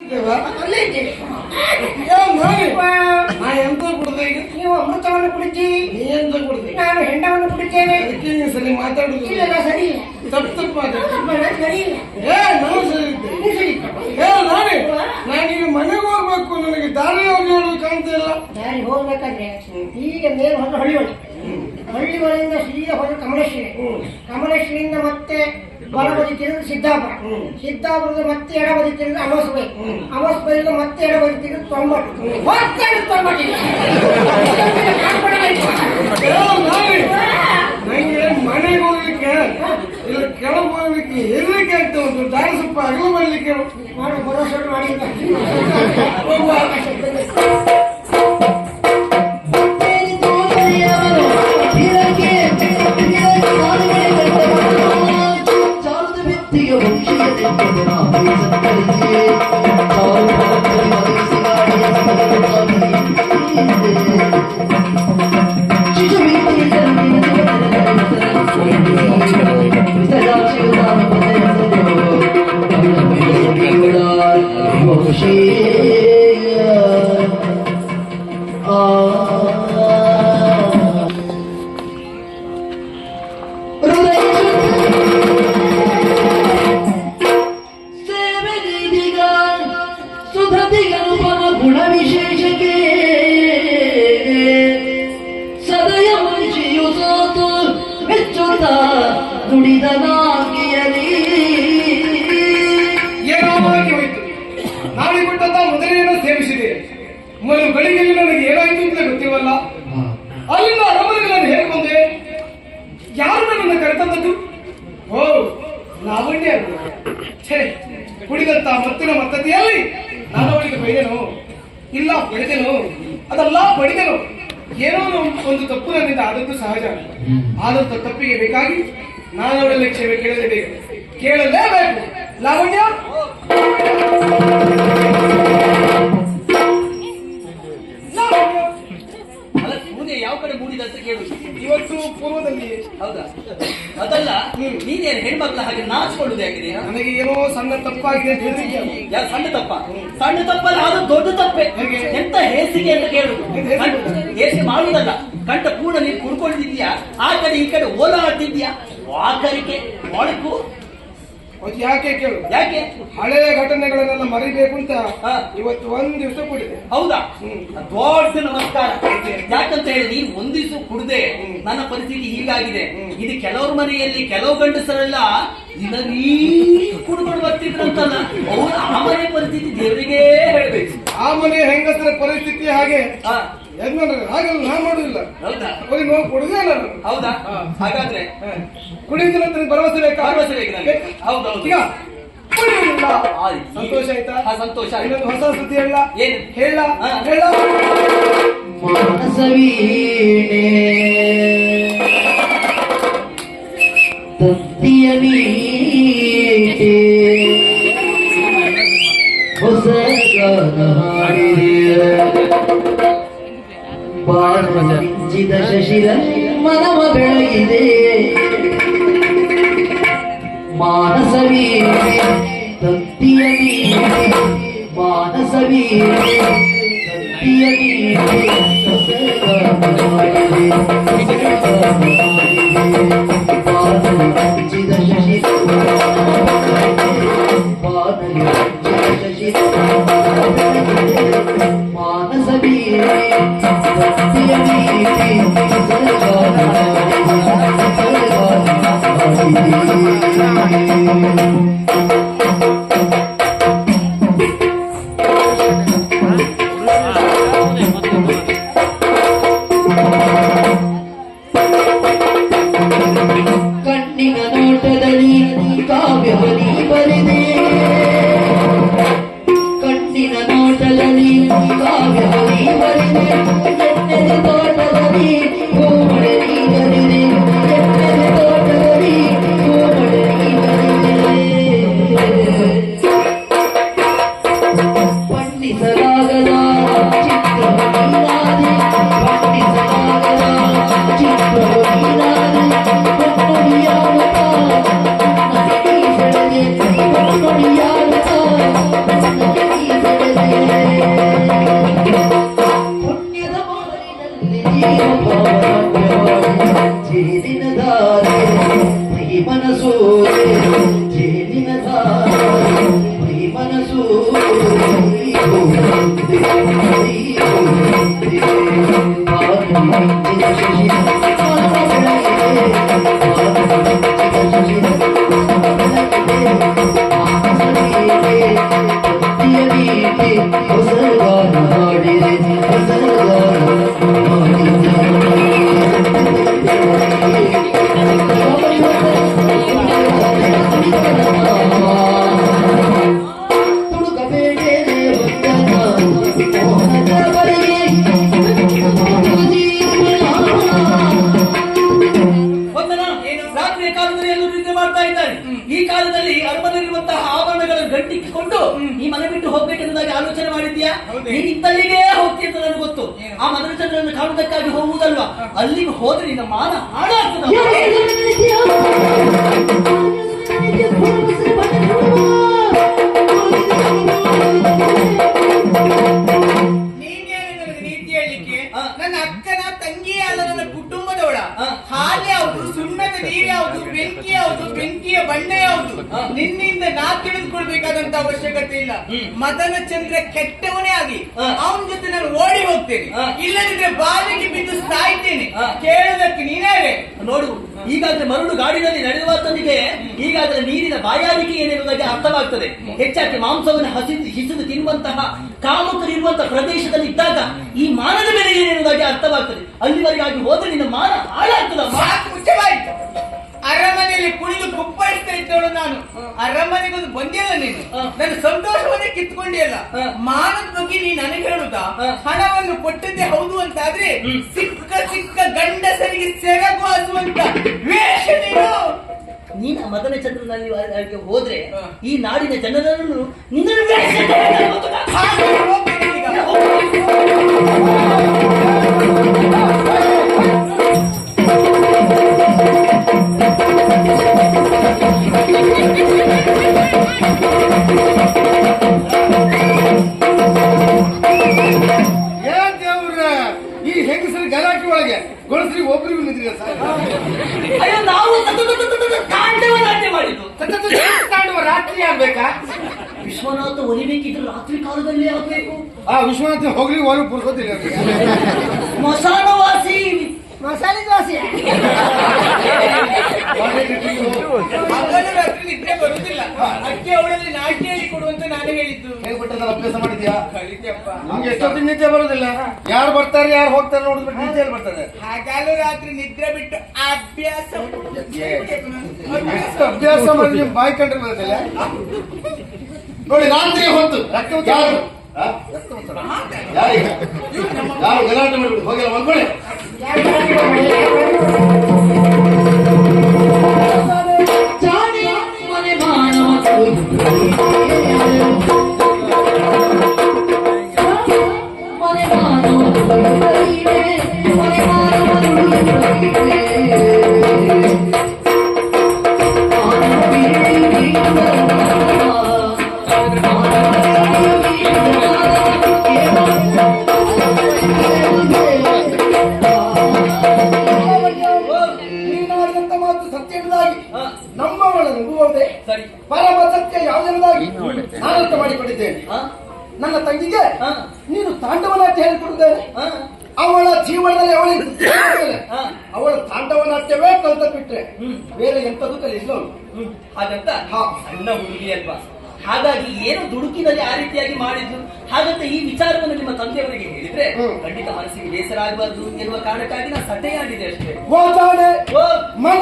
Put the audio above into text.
ಅಲ್ಲೇ ಇದ್ದೀರಿ. ನಾ ಎಂತ ಕುಡ್ದೆ ಈಗ? ನೀವು ಅಮೃತವನ್ನು ಕುಡಿತೀರಿ, ನೀ ಎಂತ ಕುಡ್ದೆ? ನಾನು ಹೆಂಡವನ್ನು ಕುಡಿತೇನೆ. ಅದಕ್ಕೆ ನೀನು ಸರಿ ಮಾತಾಡುದು ಇಲ್ಲ ಸರಿ ಇಲ್ಲ, ತಪ್ಪು ಮಾತಾಡ ಸರಿ ಇಲ್ಲ. ನಾನು ಸರಿ ಇದ್ದೆ. ನೀ ಸರಿ ಇಲ್ಲ. ನಾನೀಗ ಮನೆಗೆ ಹೋಗ್ಬೇಕು, ನನಗೆ ದಾರಿ ಹೋಗಿ ಹೇಳೋದು ಕಾಣ್ತಾ ಇಲ್ಲ. ದಾರಿ ಹೋಗ್ಬೇಕಾದ್ರೆ ಈಗ ಮೇಲೆ ಹೊರ ಹಳ್ಳಿವಳಿ, ಹಳ್ಳಿವಳಿಯಿಂದ ಸೀದಾ ಹೋದ ಕಮಲೇಶ್ವರಿ, ಕಮಲೇಶ್ವರಿಯಿಂದ ಮತ್ತೆ ಬಲಬದಿ ತಿರುಗಿ ಸಿದ್ದಾಪುರ, ಸಿದ್ದಾಪುರದ ಮತ್ತೆ ಎಡಬದಿ ತಿರುಗಿ ಅಮೋಸ್ಬೈ, ಅಮೋಸ್ಬೈಯಿಂದ ಮತ್ತೆ ಎಡಬದಿ ತಿರುಗಿ ತೊಂಬಟ್ಟು, ಮತ್ತೆ ತೊಂಬಟ್ಟಿಲ್ಲ. ನಂಗೆ ಮನೆಗೆ ಹೋಗ್ಲಿಕ್ಕೆ ಇಲ್ಲ ಕೆಳಗೆ ಹೋಗ್ಲಿಕ್ಕೆ ಹೆದರಿಕೆ ಆಗ್ತಾ ಉಂಟು. ದಾರಿ ಸ್ವಲ್ಪ ಅಗಲು ಬರ್ಲಿಕ್ಕೆ ಮಾಡಿ ಭರೋಸೆ ಮಾಡಿಲ್ಲ. ನಾಳೆ ಕೊಟ್ಟಂತ ಮೊದಲೇನೋ ಸೇವಿಸಿದೆ, ಗಳಿಗೆ ನನಗೆ ಏನಾಯ್ತು ಅಂತ ಗೊತ್ತಿಲ್ವಲ್ಲ. ಅಲ್ಲಿಂದ ಅರಮನೆಗೆ ನಾನು ಹೇಗೆ ಬಂದೆ? ಯಾರು ನನ್ನ ಕರೆತಂದದ್ದು? ಓ, ಲಾವಣ್ಯ. ಛೇ, ಕುಡಿದಂತ ಮತ್ತಿನ ಮತ್ತತೆಯಲ್ಲಿ ನಾನು ಅವಳಿಗೆ ಬೈದೆನು? ಇಲ್ಲ, ಬಡಿದೆನು. ಅದಲ್ಲ, ಬಡಿದೆನು. ಏನೋ ಒಂದು ತಪ್ಪು ನನ್ನಿಂದ ಆದದ್ದು ಸಹಜ. ಆದಂತ ತಪ್ಪಿಗೆ ಬೇಕಾಗಿ ನಾನು ಅವಳಲ್ಲಿ ಕ್ಷಮೆ ಕೇಳಲೇಬೇಕು, ಕೇಳಲೇಬೇಕು. ಲಾವಣ್ಯ, ಯಾವ ಕಡೆ ಮೂಡಿದ ಅಂತ ಕೇಳು. ಇವತ್ತು ಪೂರ್ವದಲ್ಲಿ. ಹೌದಾ? ಅದಲ್ಲ, ನೀನೇನು ಹೆಣ್ಮಕ್ಳ ಹಾಗೆ ನಾಚಿಕೊಳ್ಳುದು ಯಾಕಿದೆ? ನನಗೆ ಏನೋ ಸಣ್ಣ ತಪ್ಪಾಗಿದೆ ಅಂತ ಹೇಳಿದ್ಯಾ? ಯಾರು ಸಣ್ಣ ತಪ್ಪ? ಸಣ್ಣ ತಪ್ಪಲ್ಲ, ಅದು ದೊಡ್ಡ ತಪ್ಪೆ. ಎಂತ ಹೇಸಿಗೆ ಅಂತ ಕೇಳುದು. ಹೇಸಿಗೆ ಮಾಡುವುದಲ್ಲ, ಕಂಠ ಪೂರ್ಣ ನೀನು ಕುಡ್ಕೊಂಡಿದ್ಯಾ, ಆ ಕಡೆ ಈ ಕಡೆ ಓಲಾಡ್ತಿದ್ಯಾ, ವಾಕರಿಕೆ ಒಳಕು. ಅದು ಯಾಕೆ ಕೇಳು? ಯಾಕೆ? ಹಳೆಯ ಘಟನೆಗಳನ್ನೆಲ್ಲ ಮರಿಬೇಕು ಅಂತ ಇವತ್ತು ಒಂದ್ ದಿವಸ ಕುಡಿದೆ. ಹೌದಾ? ದೊಡ್ಡ ನಮಸ್ಕಾರ. ಯಾಕಂತ ಹೇಳಿ, ನೀನು ಒಂದ್ ದಿವಸ ಕುಡ್ದೆ ನನ್ನ ಪರಿಸ್ಥಿತಿ ಹೀಗಾಗಿದೆ. ಇದು ಕೆಲವ್ರ ಮನೆಯಲ್ಲಿ ಕೆಲವು ಗಂಡಸರೆಲ್ಲ ದಿನವೀ ಕುಡ್ಕೊಂಡು ಬರ್ತಿದ್ರಂತಲ್ಲ, ಅವ್ರು ಆ ಮನೆ ಪರಿಸ್ಥಿತಿ ದೇವರಿಗೆ ಹೇಳ್ಬೇಕು. ಆ ಮನೆ ಹೆಂಗಸರ ಪರಿಸ್ಥಿತಿ ಹಾಗೆ ಹಾಗೆಲ್ಲ ನಾ ಮಾಡುದಿಲ್ಲ. ಹೌದಾ? ನೋವು ಕೊಡುದೇ ನಾನು. ಹೌದಾ? ಹಾಗಾದ್ರೆ ಕುಡಿಯುತ್ತಿಲ್ಲ ಅಂತ ಭರವಸೆ ಬೇಕಾ? ಭರವಸೆ ಬೇಕು ನನಗೆ. ಹೌದೌದು. ಈಗ ಕುಡಿಯುವುದಿಲ್ಲ. ಸಂತೋಷ ಆಯ್ತಾ? ಸಂತೋಷ. ಇನ್ನೊಂದು ಹೊಸ ಸುದ್ದಿ ಹೇಳ. ಏನು ಹೇಳ? ಹೇಳ. ಮಾನಸವೀಣೆ ತತ್ತಿಯ ನೀಟೆ ಹೊಸ ಗಾನ ಹಾಡಿದೆ, ಬಾಣಿಂಚಿದ ಶಶಿರ ಮನವ ಬೆಳಗಿದೆ. ಮಾನಸವೀಣೆ ತತ್ತಿಯ ನೀಟೆ, ಮಾನಸವೀಣೆ ತತ್ತಿಯ ನೀಟೆ ಹೊಸ ಗಾನ ಹಾಡಿದೆ, ಬಾಣಿಂಚಿದ ಶಶಿರ ಮಾನಸವೀಣೆ ತತ್ತಿಯ ನೀಟೆ ಹೊಸ ಗಾನ ಕಣ್ಣಿನ ನೋಟದಲ್ಲಿ ಕಾವ್ಯವನಿ ಬರೆದೆ, ಕಣ್ಣಿನ ನೋಟದಲ್ಲಿ ಕಾವ್ಯವನಿ ಬರೆದೆ, ಎಣ್ಣೆದ ತೋಟದಲ್ಲಿ ಹೂಮಳೆ ನೀಗರಿದೆ, ಎಣ್ಣೆದ ತೋಟದಲ್ಲಿ ಹೂಮಳೆ ನೀಗರಿದೆ. ಬಣ್ಣಿಸಲಾಗದ ಚಿತ್ರವು ನೀನಾದೆ, ಬಣ್ಣಿಸಲಾಗದ ಚಿತ್ರವು ನೀನಾದೆ, ಹೊನ್ನೊಡಿಯಾಡುತ್ತಾ ನನಗೆ ಈ ಸೆಳೆದೆ, ಹೊನ್ನೊಡಿಯಾಡುತ್ತಾ ನನಗೆ ಈ ವಂದನ, ರಾತ್ರಿಯ ಕಾಲದಲ್ಲಿ ಎಲ್ಲರೂ ನಿದ್ದೆ ಮಾಡ್ತಾ ಇದ್ದಾರೆ. ಈ ಕಾಲದಲ್ಲಿ ಅರಮನೆಯಲ್ಲಿರುವಂತಹ ಆಭರಣಗಳನ್ನು ಗಂಟಿಕ್ಕಿಕೊಂಡು ಈ ಮನೆ ಬಿಟ್ಟು ಹೋಗ್ಬೇಕೆಂಬುದಾಗಿ ಆಲೋಚನೆ ಮಾಡಿದ್ಯಾ? ನೀನು ಇತ್ತಲ್ಲಿಗೆ ಹೋಗ್ತೀಯ ಅಂತ ನನಗೆ ಗೊತ್ತು. ಆ ಮನೋರಂಜನೆಯನ್ನು ಕಾಣುವುದಕ್ಕಾಗಿ ಹೋಗುವುದಲ್ವಾ? ಅಲ್ಲಿಗೆ ಹೋದ್ರೆ ನಿನ್ನ ಮಾನ ಹಾಳಾಗ್ತದ. ನೀನೇನು ನನಗೆ ನೀತಿ ಹೇಳಲಿಕ್ಕೆ? ನನ್ನ ಅಕ್ಕನ ತಂಗಿ ಅಲ್ಲ, ನನ್ನ ಕುಟುಂಬದವಳ. ಹಾಲು ಯಾವುದು, ಸುಣ್ಣದ ನೀರು ಯಾವುದು, ಬೆಂಕಿ ಯಾವುದು, ಬೆಂಕಿಯ ಬಣ್ಣ ಯಾವುದು, ನಿನ್ನಿಂದ ನಾ ತಿಳಿದುಕೊಳ್ಬೇಕಾದಂತ ಅವಶ್ಯಕತೆ ಇಲ್ಲ. ಮದನ ಚಂದ್ರ ಕೆಟ್ಟವನೇ ಆಗಿ ಅವನ ಜೊತೆ ನಾನು ಓಡಿ ಹೋಗ್ತೇನೆ, ಇಲ್ಲದಿದ್ರೆ ಬಾವಿಗೆ ಬಿದ್ದು ಸಾಯ್ತೇನೆ. ಕೇಳೋದಕ್ಕೆ ನೀನೇ ನೋಡು, ಈಗಾಗಲೇ ಮರಳು ಗಾಡಿನಲ್ಲಿ ನಡೆಯುವಂತನಿಗೆ ಈಗಾಗಲೇ ನೀರಿನ ಬಾಯಾರಿಕೆ ಏನೆನ್ನುವುದಾಗಿ ಅರ್ಥವಾಗ್ತದೆ. ಹೆಚ್ಚಾಗಿ ಮಾಂಸವನ್ನು ಹಿಸಿದು ತಿನ್ನುವಂತಹ ಕಾಮಕರಿರುವಂತಹ ಪ್ರದೇಶದಲ್ಲಿ ಇದ್ದಾಗ ಈ ಮಾನದ ಬೆಲೆ ಏನೆನ್ನುವುದಾಗಿ ಅರ್ಥವಾಗ್ತದೆ. ಅಲ್ಲಿವರೆಗಾಗಿ ಹೋದ್ರೆ ನಿನ್ನ ಮಾನ ಹಾಳಾಗ್ತದ. ಸಾಕು, ಮುಖ್ಯವಾಯಿತು. ಅರಮನೆಯಲ್ಲಿ ಕುಣಿದು ಕುಪ್ಪಳಿಸ್ತಾ ಇದ್ದವಳು ನಾನು. ಅರಮನೆಗೊಂದು ಬಂದಿಲ್ಲ ನೀನು, ನನ್ನ ಸಂತೋಷವನ್ನೇ ಕಿತ್ಕೊಂಡಿಯಲ್ಲ. ಮಾನದ ಬಗ್ಗೆ ನೀ ನನಗೆ ಹೇಳುತ್ತಾ? ಹಣವನ್ನು ಕೊಟ್ಟದ್ದೇ ಹೌದು ಅಂತಾದ್ರೆ ಸಿಕ್ಕ ಸಿಕ್ಕ ಗಂಡಸರಿಗೆ ಸೆರಗು ಹಾಸುವಂತ ವೇಷ ನೀನು ಮದನ ಚಂದ್ರನಲ್ಲಿ ಹೋದ್ರೆ ಈ ನಾಡಿನ ಜನರನ್ನು ನಿನ್ನ ಈ ಹೆಂಗಸರ ಗಲಾಟೆ ಒಳಗೆ ಗಣಸರಿಗೆ ಒಬ್ಬರಿಗೂ ನಿಂತಿಲ್ಲ ಸರ್. ಅಯ್ಯೋ, ನಾವು ತಾಂಡವ ನಾಟ್ಯ ಮಾಡಿದ್ದು. ತಾಂಡವ ರಾತ್ರಿ ಆಗ್ಬೇಕಾ? ವಿಶ್ವನಾಥ ಒಲಿಬೇಕಿದ್ರೆ ರಾತ್ರಿ ಕಾಲದಲ್ಲಿ ಆಗ್ಬೇಕು. ಆ ವಿಶ್ವನಾಥ ಹೋಗ್ಲಿ ಹೊರ ಪುರ್ಸೋದಿಲ್ಲ. ಸ್ಮಶಾನವಾಸಿ ಮಸಾಲೆ ದೋಸೆ ಹಗಲು ರಾತ್ರಿ ನಿದ್ರೆ ಬರುವುದಿಲ್ಲ. ಅಕ್ಕೆ ಅವಳಲ್ಲಿ ನಾಟ್ಯ ಹೇಳಿ ಕೊಡುವಂತ ನಾನು ಹೇಳಿದ್ದು. ಹೇಳ್ಬಿಟ್ಟದಲ್ಲ, ಅಭ್ಯಾಸ ಮಾಡಿದ್ಯಾ? ಕಲಿತಪ್ಪ. ನಮ್ಗೆ ಎಷ್ಟೊತ್ತಿನ ನಿದ್ದೆ ಬರೋದಿಲ್ಲ. ಯಾರು ಬರ್ತಾರೆ ಯಾರು ಹೋಗ್ತಾರೆ ನೋಡ್ಬಿಟ್ಟು ನಿದ್ದೆಯಲ್ಲಿ ಬರ್ತದೆ. ಹಗಲು ರಾತ್ರಿ ನಿದ್ರೆ ಬಿಟ್ಟು ಅಭ್ಯಾಸ ಎಷ್ಟು ಅಭ್ಯಾಸ ಮಾಡಿ ನೀವು ಬಾಯಿ ಕಂಡ್ರೆ ಬರೋದಿಲ್ಲ. ನೋಡಿ, ರಾತ್ರಿ ಹೊತ್ತು ಯಾರು ಯಾರು ಗಲಾಟೆ ಮಾಡ್ಬಿಟ್ಟು ಹೋಗಿಲ್ಲ ಮಲ್ಕೊಳ್ಳಿ. ಮನೆ ಮಾನವ ನೀನಾಡಿದಂತ ಮಾತು ಸತ್ಯವಿದಾಗಿ ನಮ್ಮವಳ ನುಡಿಯುವುದೇ ಸರಿ. ಪರಮ ಸತ್ಯ ಯಾವುದೆಂಬುದಾಗಿ ನಾನರ್ಥ ಮಾಡಿಕೊಂಡಿದ್ದೇನೆ. ನನ್ನ ತಂಗಿಗೆ ನೀನು ತಾಂಡವ ನಾಟ್ಯ ಹೇಳಿಕೊಡುತ್ತೇನೆ. ಅವಳ ಜೀವನದಲ್ಲಿ ಅವಳ ತಾಂಡವ ನಾಟ್ಯವೇ ಕಲ್ತ ಬಿಟ್ರೆ ಬೇರೆ ಎಂತದ್ದು ಕಲಿಯಿಲ್ಲ. ಹಾಗಂತ ಸಣ್ಣ ಹುಡುಗಿ ಅಲ್ವಾ, ಹಾಗಾಗಿ ಏನು ದುಡುಕಿನಲ್ಲಿ ಆ ರೀತಿಯಾಗಿ ಮಾಡಿದ್ರು. ಹಾಗಂತ ಈ ವಿಚಾರವನ್ನು ನಿಮ್ಮ ತಂದೆಯವರಿಗೆ ಹೇಳಿದ್ರೆ ಖಂಡಿತ ಮನಸ್ಸಿಗೆ ಬೇಸರ ಆಗಬಾರ್ದು ಎನ್ನುವ ಕಾರಣಕ್ಕಾಗಿ ನಾನು ಸಟೆಯಾಗಿದೆ ಅಷ್ಟೇ. ಮನ